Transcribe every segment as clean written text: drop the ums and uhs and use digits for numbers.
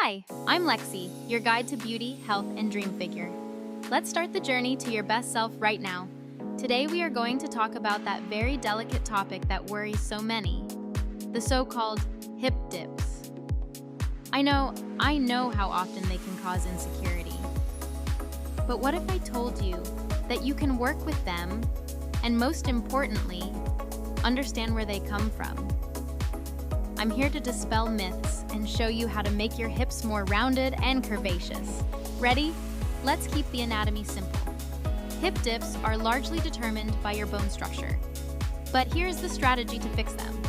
Hi, I'm Lexie, your guide to beauty, health, and dream figure. Let's start the journey to your best self right now. Today we are going to talk about that very delicate topic that worries so many, the so-called hip dips. I know how often they can cause insecurity. But what if I told you that you can work with them and, most importantly, understand where they come from? I'm here to dispel myths and show you how to make your hips more rounded and curvaceous. Ready? Let's keep the anatomy simple. Hip dips are largely determined by your bone structure. But here's the strategy to fix them.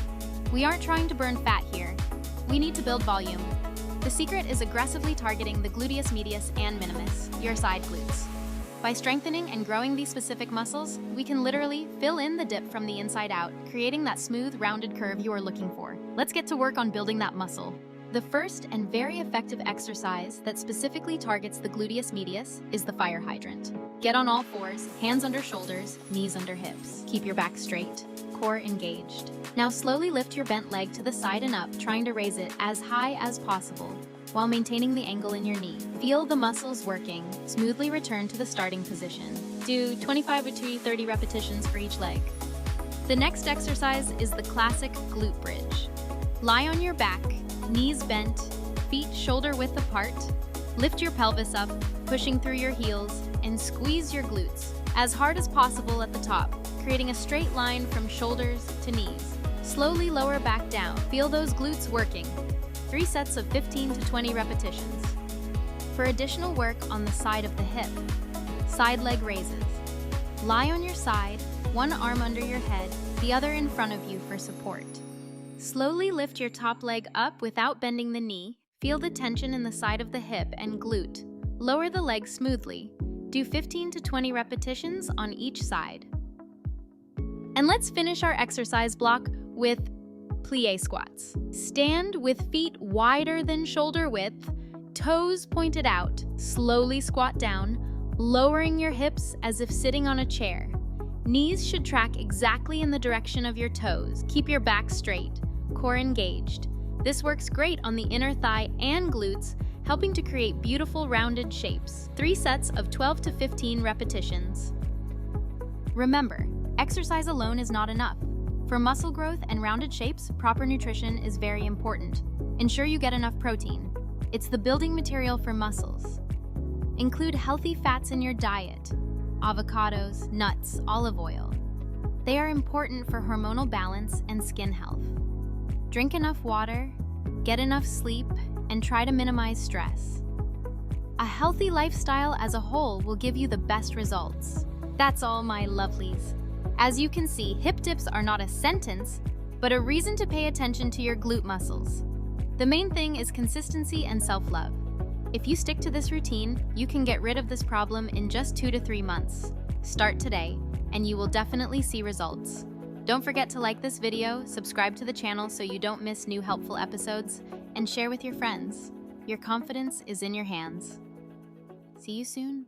We aren't trying to burn fat here. We need to build volume. The secret is aggressively targeting the gluteus medius and minimus, your side glutes. By strengthening and growing these specific muscles, we can literally fill in the dip from the inside out, creating that smooth, rounded curve you are looking for. Let's get to work on building that muscle. The first and very effective exercise that specifically targets the gluteus medius is the fire hydrant. Get on all fours, hands under shoulders, knees under hips. Keep your back straight, core engaged. Now slowly lift your bent leg to the side and up, trying to raise it as high as possible, while maintaining the angle in your knee. Feel the muscles working. Smoothly return to the starting position. Do 25 to 30 repetitions for each leg. The next exercise is the classic glute bridge. Lie on your back, knees bent, feet shoulder width apart. Lift your pelvis up, pushing through your heels, and squeeze your glutes as hard as possible at the top, creating a straight line from shoulders to knees. Slowly lower back down. Feel those glutes working. 3 sets of 15 to 20 repetitions. For additional work on the side of the hip, side leg raises. Lie on your side, one arm under your head, the other in front of you for support. Slowly lift your top leg up without bending the knee. Feel the tension in the side of the hip and glute. Lower the leg smoothly. Do 15 to 20 repetitions on each side. And let's finish our exercise block with plie squats. Stand with feet wider than shoulder width, toes pointed out. Slowly squat down, lowering your hips as if sitting on a chair. Knees should track exactly in the direction of your toes. Keep your back straight, core engaged. This works great on the inner thigh and glutes, helping to create beautiful rounded shapes. 3 sets of 12 to 15 repetitions. Remember, exercise alone is not enough. For muscle growth and rounded shapes, proper nutrition is very important. Ensure you get enough protein. It's the building material for muscles. Include healthy fats in your diet: avocados, nuts, olive oil. They are important for hormonal balance and skin health. Drink enough water, get enough sleep, and try to minimize stress. A healthy lifestyle as a whole will give you the best results. That's all, my lovelies. As you can see, hip dips are not a sentence, but a reason to pay attention to your glute muscles. The main thing is consistency and self-love. If you stick to this routine, you can get rid of this problem in just 2 to 3 months. Start today, and you will definitely see results. Don't forget to like this video, subscribe to the channel so you don't miss new helpful episodes, and share with your friends. Your confidence is in your hands. See you soon.